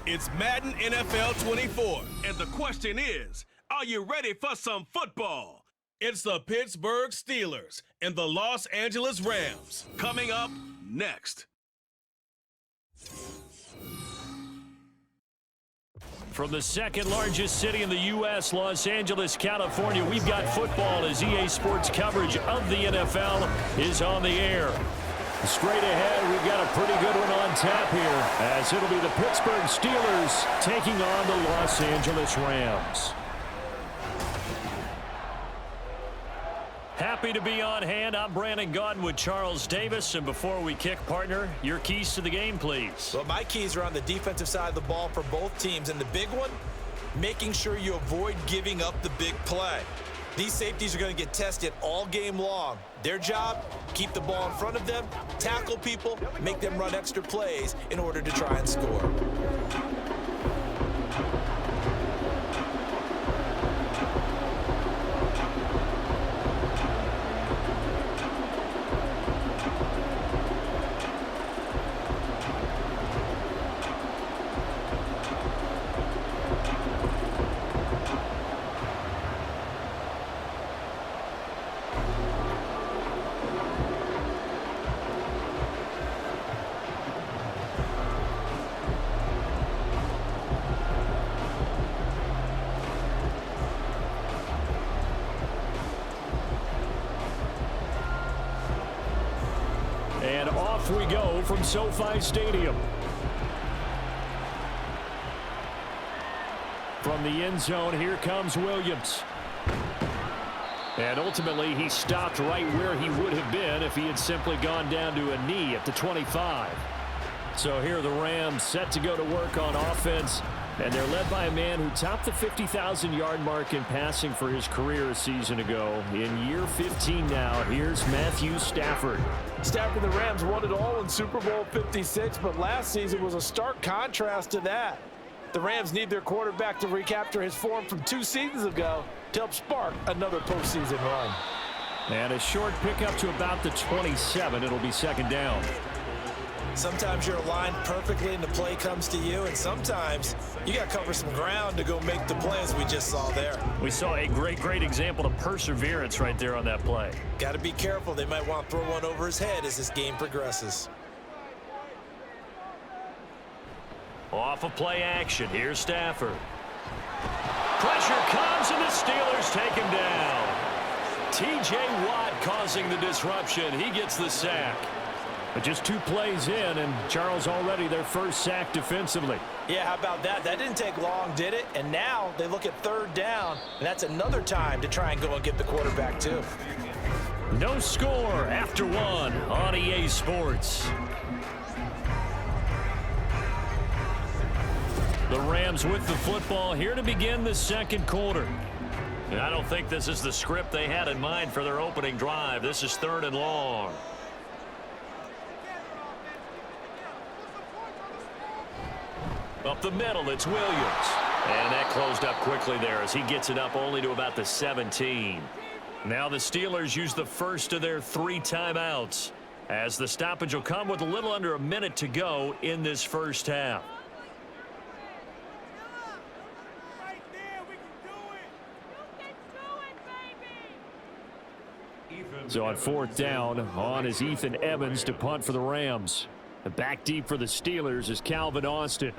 It's Madden NFL 24, and the question is, are you ready for some football? It's the Pittsburgh Steelers and the Los Angeles Rams. Coming up next. From the second largest city in the U.S., Los Angeles, California, we've got football as EA Sports coverage of the NFL is on the air. Straight ahead, we've got a pretty good one on tap here, as it'll be the Pittsburgh Steelers taking on the Los Angeles Rams. Happy to be on hand. I'm Brandon Gaudin with Charles Davis. And before we kick, partner, your keys to the game, please. Well, my keys are on the defensive side of the ball for both teams. And the big one, making sure you avoid giving up the big play. These safeties are going to get tested all game long. Their job, keep the ball in front of them, tackle people, make them run extra plays in order to try and score. And off we go from SoFi Stadium. From the end zone, here comes Williams. And ultimately, he stopped right where he would have been if he had simply gone down to a knee at the 25. So here are the Rams set to go to work on offense. And they're led by a man who topped the 50,000-yard mark in passing for his career a season ago. In year 15 now, here's Matthew Stafford. Stafford and the Rams won it all in Super Bowl 56, but last season was a stark contrast to that. The Rams need their quarterback to recapture his form from 2 seasons ago to help spark another postseason run. And a short pickup to about the 27. It'll be second down. Sometimes you're aligned perfectly and the play comes to you, and sometimes you got to cover some ground to go make the play, as we just saw there. We saw a great example of perseverance right there on that play. Got to be careful. They might want to throw one over his head as this game progresses. Off of play action, here's Stafford. Pressure comes, and the Steelers take him down. T.J. Watt causing the disruption. He gets the sack. But just 2 plays in, and Charles already their first sack defensively. Yeah, how about that? That didn't take long, did it? And now they look at third down, and that's another time to try and go and get the quarterback too. No score after 1 on EA Sports. The Rams with the football here to begin the second quarter. And I don't think this is the script they had in mind for their opening drive. This is 3rd and long. Up the middle, it's Williams. And that closed up quickly there as he gets it up only to about the 17. Now the Steelers use the first of their 3 timeouts, as the stoppage will come with a little under a minute to go in this first half. So on 4th down, on is Ethan Evans to punt for the Rams. And back deep for the Steelers is Calvin Austin.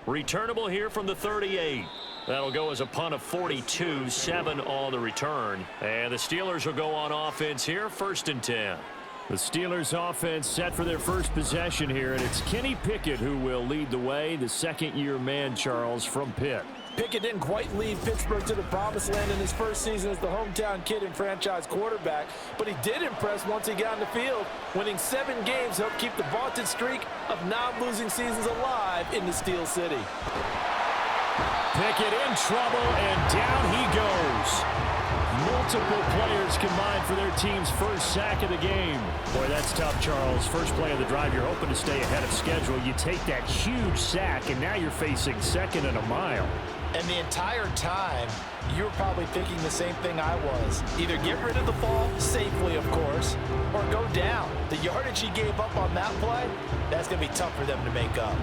Returnable here from the 38. That'll go as a punt of 42, 7 on the return. And the Steelers will go on offense here, 1st and 10. The Steelers offense set for their first possession here, and it's Kenny Pickett who will lead the way, the second-year man, Charles, from Pitt. Pickett didn't quite lead Pittsburgh to the promised land in his first season as the hometown kid and franchise quarterback, but he did impress once he got on the field. Winning 7 games helped keep the vaunted streak of non-losing seasons alive in the Steel City. Pickett in trouble, and down he goes. Multiple players combined for their team's first sack of the game. Boy, that's tough, Charles. First play of the drive, you're hoping to stay ahead of schedule. You take that huge sack, and now you're facing 2nd and a mile. And And the entire time, you were probably thinking the same thing I was. Either get rid of the ball, safely of course, or go down. The yardage he gave up on that play, that's going to be tough for them to make up.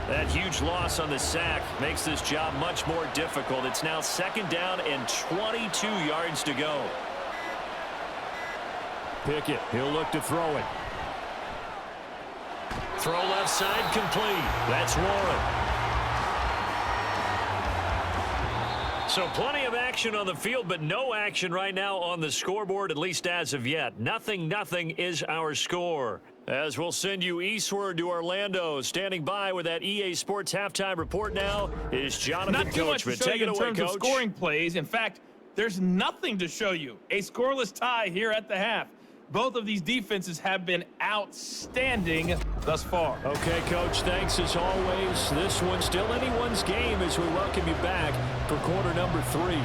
That huge loss on the sack makes this job much more difficult. It's now 2nd down and 22 yards to go. Pickett, he'll look to throw it. Throw left side complete. That's Warren. So plenty of action on the field, but no action right now on the scoreboard, at least as of yet. 0-0 is our score. As we'll send you eastward to Orlando. Standing by with that EA Sports halftime report now is Jonathan Not too much to show you in terms of scoring plays. In fact, there's nothing to show you. A scoreless tie here at the half. Both of these defenses have been outstanding thus far. Okay, Coach, thanks as always. This one's still anyone's game as we welcome you back for quarter number 3.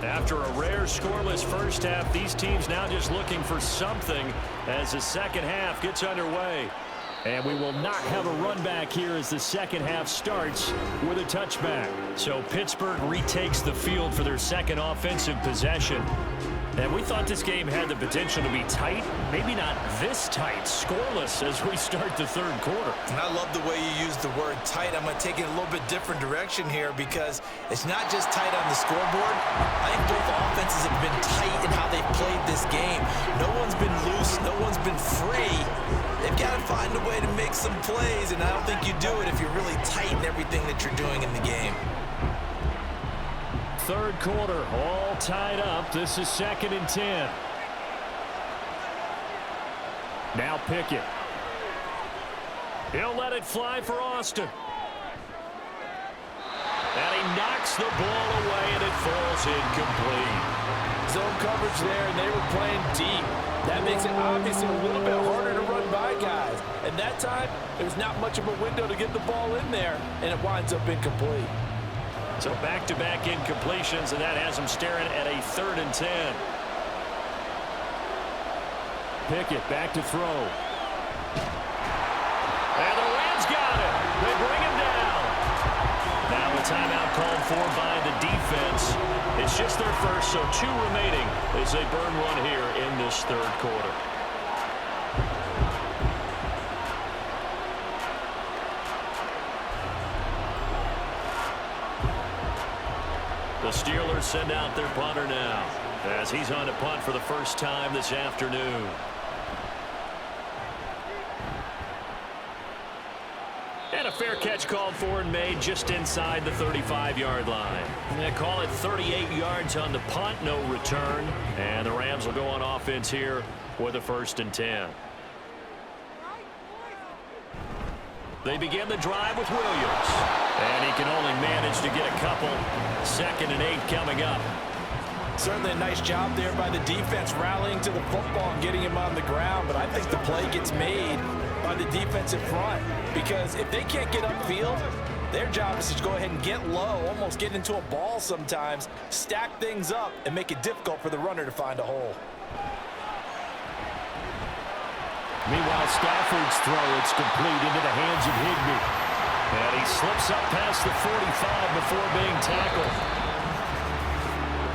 After a rare scoreless first half, these teams now just looking for something as the second half gets underway. And we will not have a run back here as the second half starts with a touchback. So Pittsburgh retakes the field for their second offensive possession. And we thought this game had the potential to be tight, maybe not this tight, scoreless as we start the third quarter. And I love the way you use the word tight. I'm going to take it a little bit different direction here because it's not just tight on the scoreboard. I think both offenses have been tight in how they've played this game. No one's been loose. No one's been free. They've got to find a way to make some plays, and I don't think you do it if you're really tight in everything that you're doing in the game. Third quarter, all tied up. This is 2nd and 10. Now Pickett. He'll let it fly for Austin. And he knocks the ball away, and it falls incomplete. Zone coverage there, and they were playing deep. That makes it obviously a little bit harder to run by guys. And that time, there's not much of a window to get the ball in there, and it winds up incomplete. So back-to-back incompletions, and that has them staring at a 3rd and 10. Pickett back to throw. And the Rams got it. They bring him down. Now a timeout called for by the defense. It's just their first, so 2 remaining as they burn one here in this third quarter. The Steelers send out their punter now as he's on to punt for the first time this afternoon. And a fair catch called for and made just inside the 35-yard line. They call it 38 yards on the punt, no return. And the Rams will go on offense here with a 1st and 10. They begin the drive with Williams. And he can only manage to get a couple. 2nd and 8 coming up. Certainly a nice job there by the defense rallying to the football and getting him on the ground. But I think the play gets made by the defensive front. Because if they can't get upfield, their job is to go ahead and get low, almost get into a ball sometimes, stack things up, and make it difficult for the runner to find a hole. Meanwhile, Stafford's throw, it's complete into the hands of Higbee. And he slips up past the 45 before being tackled.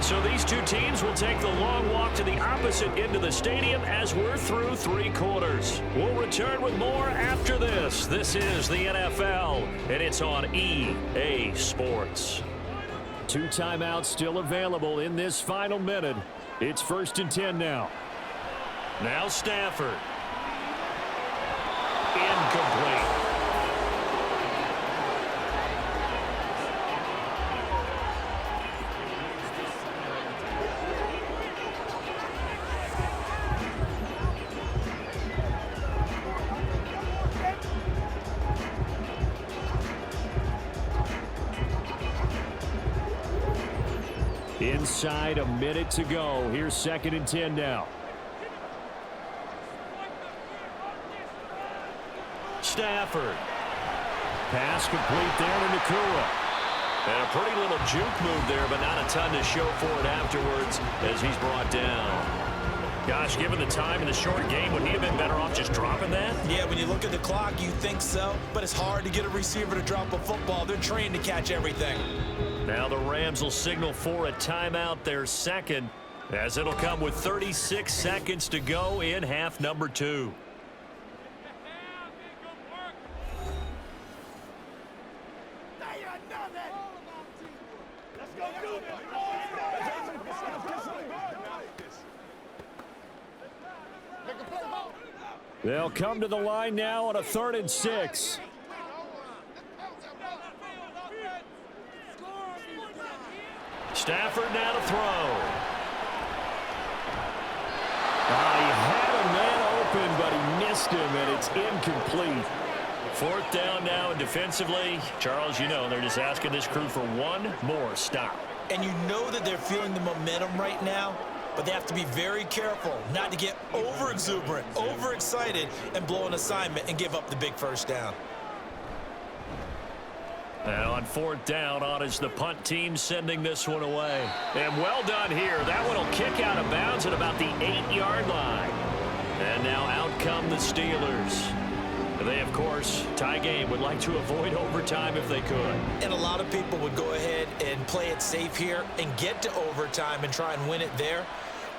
So these two teams will take the long walk to the opposite end of the stadium as we're through 3 quarters. We'll return with more after this. This is the NFL, and it's on EA Sports. 2 timeouts still available in this final minute. It's 1st and 10 now. Now Stafford. Incomplete. Inside a minute to go. Here's 2nd and 10 now. Stafford. Pass complete there to Nakua. And a pretty little juke move there, but not a ton to show for it afterwards as he's brought down. Gosh, given the time in the short game, would he have been better off just dropping that? Yeah, when you look at the clock, you think so, but it's hard to get a receiver to drop a football. They're trained to catch everything. Now the Rams will signal for a timeout, their second, as it'll come with 36 seconds to go in half number 2. They'll come to the line now on a 3rd and 6. Stafford now to throw. He had a man open, but he missed him, and it's incomplete. 4th down now, and defensively, Charles, you know, they're just asking this crew for one more stop. And you know that they're feeling the momentum right now, but they have to be very careful not to get over-exuberant, over-excited, and blow an assignment and give up the big 1st down. And on 4th down, on is the punt team sending this one away. And well done here. That one will kick out of bounds at about the 8-yard line. And now out come the Steelers. They, of course, tie game, would like to avoid overtime if they could. And a lot of people would go ahead and play it safe here and get to overtime and try and win it there.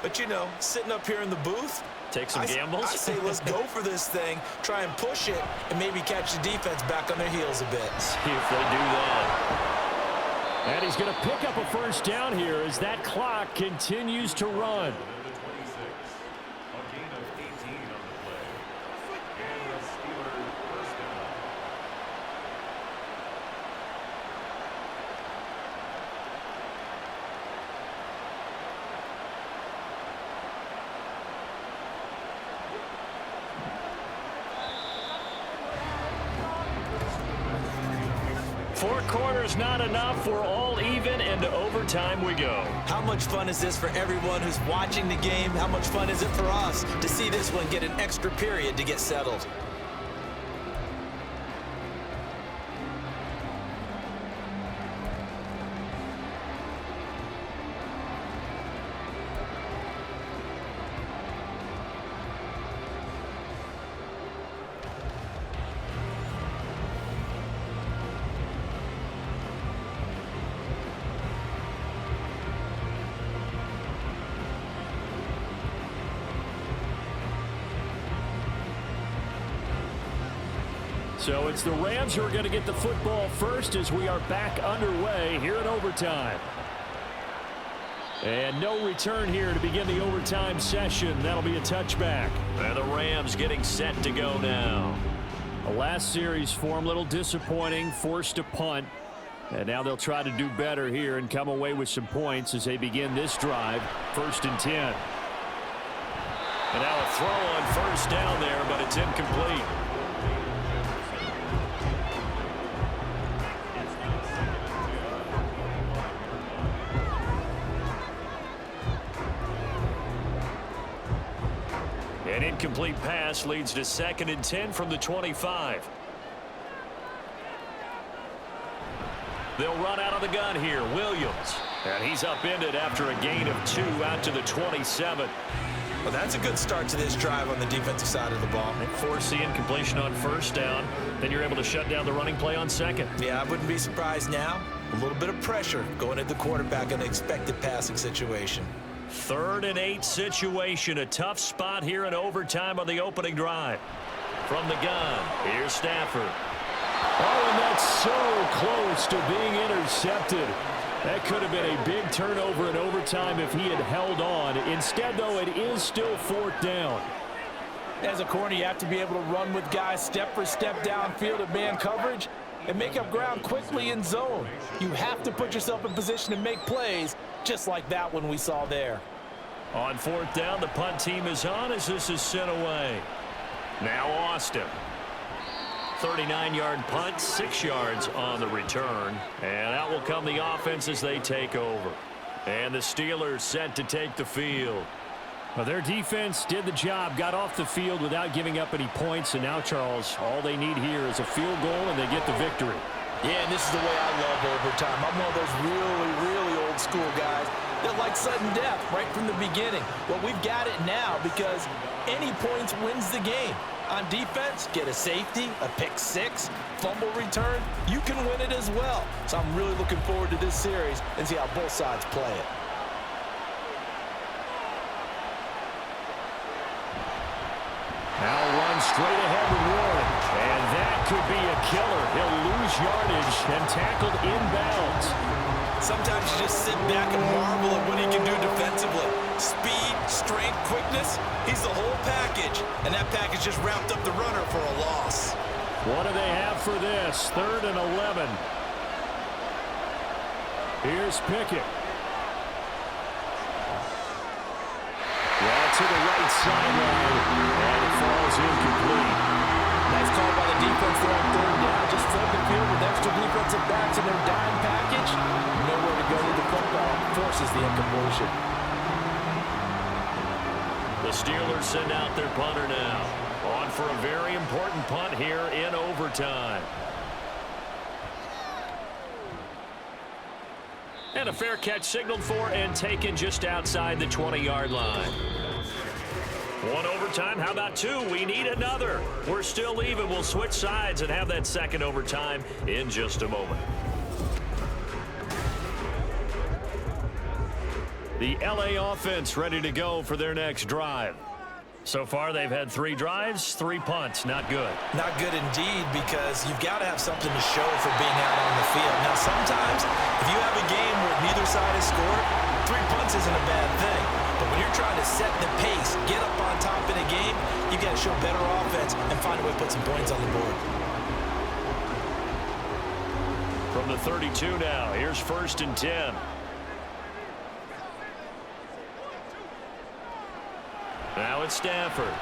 But, you know, sitting up here in the booth, take some gambles. I say let's go for this thing, try and push it, and maybe catch the defense back on their heels a bit. See if they do that. And he's going to pick up a 1st down here as that clock continues to run. Four quarters not enough. We're all even, and to overtime we go. How much fun is this for everyone who's watching the game? How much fun is it for us to see this one get an extra period to get settled? So it's the Rams who are going to get the football first as we are back underway here in overtime. And no return here to begin the overtime session. That'll be a touchback. And the Rams getting set to go now. The last series form, a little disappointing, forced to punt. And now they'll try to do better here and come away with some points as they begin this drive. 1st and 10. And now a throw on 1st down there, but it's incomplete. An incomplete pass leads to 2nd and 10 from the 25. They'll run out of the gun here. Williams. And he's upended after a gain of 2 out to the 27. Well, that's a good start to this drive on the defensive side of the ball. They force the incompletion on 1st down. Then you're able to shut down the running play on 2nd. Yeah, I wouldn't be surprised now. A little bit of pressure going at the quarterback in an expected passing situation. 3rd and 8 situation. A tough spot here in overtime on the opening drive. From the gun, here's Stafford. Oh, and that's so close to being intercepted. That could have been a big turnover in overtime if he had held on. Instead, though, it is still 4th down. As a corner, you have to be able to run with guys step for step downfield at man coverage and make up ground quickly in zone. You have to put yourself in position to make plays, just like that one we saw there. On 4th down, the punt team is on as this is sent away. Now Austin. 39-yard punt, 6 yards on the return. And out will come the offense as they take over. And the Steelers set to take the field. Well, their defense did the job, got off the field without giving up any points. And now, Charles, all they need here is a field goal, and they get the victory. Yeah, and this is the way I love overtime. I'm one of those really, really old school guys that like sudden death right from the beginning. Well, we've got it now because any points wins the game. On defense, get a safety, a pick six, fumble return, you can win it as well. So I'm really looking forward to this series and see how both sides play it. Now run straight ahead with Warren. And that could be a killer. He'll lose yardage and tackled inbounds. Sometimes you just sit back and marvel at what he can do defensively. Speed, strength, quickness, he's the whole package. And that package just wrapped up the runner for a loss. What do they have for this? 3rd and 11. Here's Pickett. To the right sideline, and it falls incomplete. Nice call by the defense there on 3rd down. Just flood the field with extra defensive backs in their dime package. Nowhere to go with the football. Forces the incompletion. The Steelers send out their punter now. On for a very important punt here in overtime. And a fair catch signaled for and taken just outside the 20-yard line. 1 overtime. How about 2? We need another. We're still even. We'll switch sides and have that second overtime in just a moment. The LA offense ready to go for their next drive. So far, they've had 3 drives, 3 punts. Not good. Not good indeed, because you've got to have something to show for being out on the field. Now, sometimes, if you have a game where neither side has scored, 3 punts isn't a bad thing. But when you're trying to set the pace, get up on top in a game, you got to show better offense and find a way to put some points on the board. From the 32 now, here's 1st and 10. Now it's Stafford.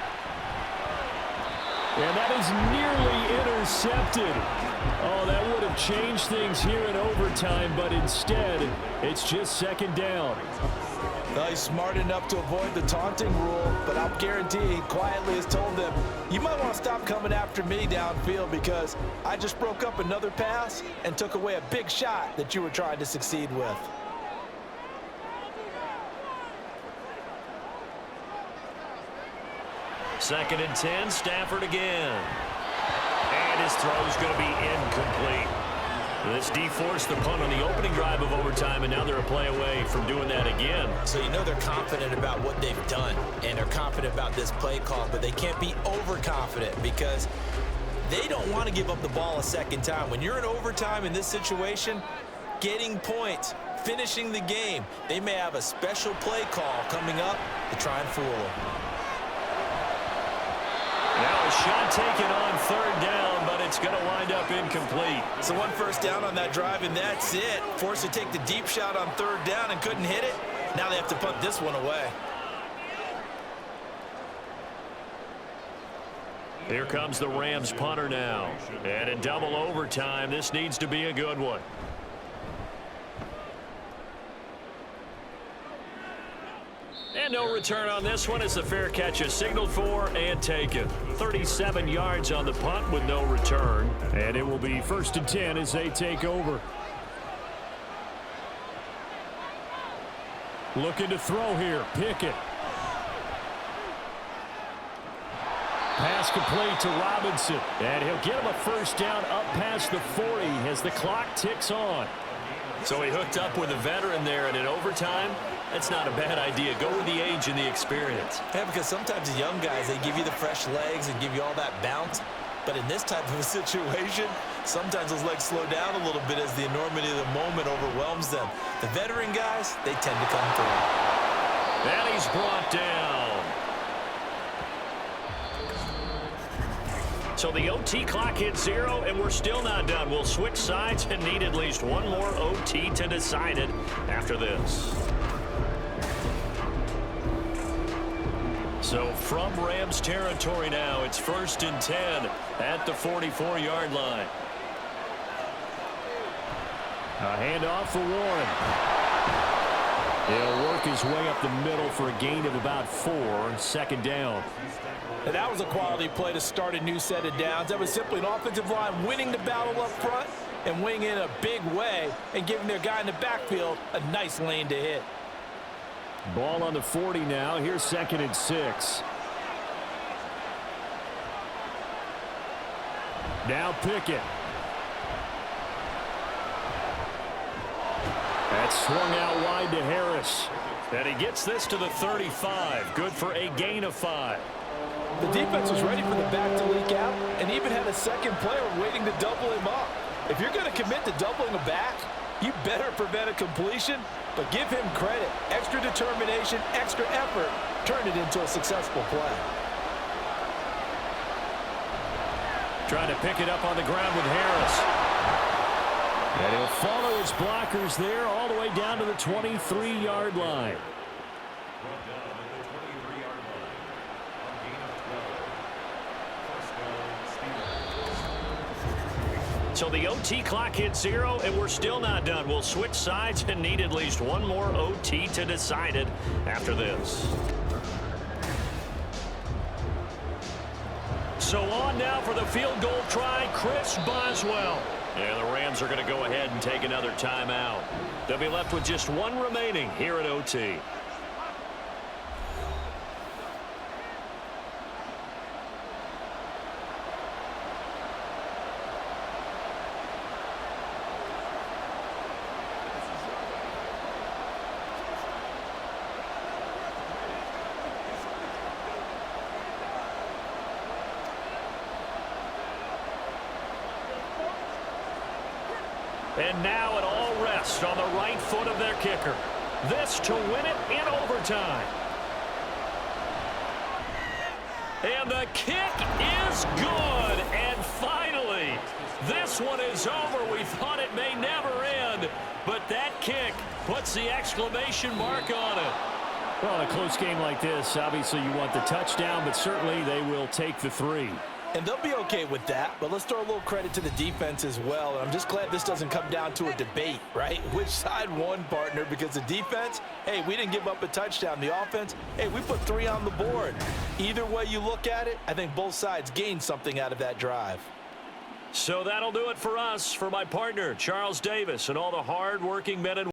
And that is nearly intercepted. Oh, that would have changed things here in overtime, but instead, it's just 2nd down. Well, he's smart enough to avoid the taunting rule, but I'll guarantee he quietly has told them, you might want to stop coming after me downfield because I just broke up another pass and took away a big shot that you were trying to succeed with. Second and 10, Stafford again. And his throw's going to be incomplete. This de-forced the punt on the opening drive of overtime, and now they're a play away from doing that again. So you know they're confident about what they've done, and they're confident about this play call, but they can't be overconfident because they don't want to give up the ball a second time. When you're in overtime in this situation, getting points, finishing the game, they may have a special play call coming up to try and fool them. Now a shot taken on 3rd down, but it's going to wind up incomplete. So 1 first down on that drive, and that's it. Forced to take the deep shot on 3rd down and couldn't hit it. Now they have to punt this one away. Here comes the Rams punter now. And in double overtime, this needs to be a good one. And no return on this one as the fair catch is signaled for and taken. 37 yards on the punt with no return. And it will be 1st and 10 as they take over. Looking to throw here. Pickett. Pass complete to Robinson. And he'll get him a 1st down up past the 40 as the clock ticks on. So he hooked up with a veteran there, and in overtime, that's not a bad idea. Go with the age and the experience. Yeah, because sometimes the young guys, they give you the fresh legs and give you all that bounce. But in this type of a situation, sometimes those legs slow down a little bit as the enormity of the moment overwhelms them. The veteran guys, they tend to come through. And he's brought down. So the OT clock hits 0, and we're still not done. We'll switch sides and need at least one more OT to decide it after this. So from Rams territory now, it's 1st and 10 at the 44-yard line. A handoff for Warren. He'll work his way up the middle for a gain of about 4, second down. And that was a quality play to start a new set of downs. That was simply an offensive line winning the battle up front and winning in a big way and giving their guy in the backfield a nice lane to hit. Ball on the 40 now. Here's 2nd and 6. Now Pickett. That's swung out wide to Harris. And he gets this to the 35. Good for a gain of 5. The defense was ready for the back to leak out and even had a second player waiting to double him up. If you're going to commit to doubling a back, you better prevent a completion, but give him credit. Extra determination, extra effort, turned it into a successful play. Trying to pick it up on the ground with Harris. And he'll follow his blockers there all the way down to the 23-yard line. So the OT clock hits 0, and we're still not done. We'll switch sides and need at least one more OT to decide it after this. So on now for the field goal try, Chris Boswell. And the Rams are going to go ahead and take another timeout. They'll be left with just one remaining here at OT. And now it all rests on the right foot of their kicker. This to win it in overtime. And the kick is good. And finally, this one is over. We thought it may never end, but that kick puts the exclamation mark on it. Well, in a close game like this, obviously you want the touchdown, but certainly they will take the 3. And they'll be okay with that, but let's throw a little credit to the defense as well. And I'm just glad this doesn't come down to a debate, right? Which side won, partner? Because the defense, hey, we didn't give up a touchdown. The offense, hey, we put 3 on the board. Either way you look at it, I think both sides gained something out of that drive. So that'll do it for us. For my partner, Charles Davis, and all the hard-working men and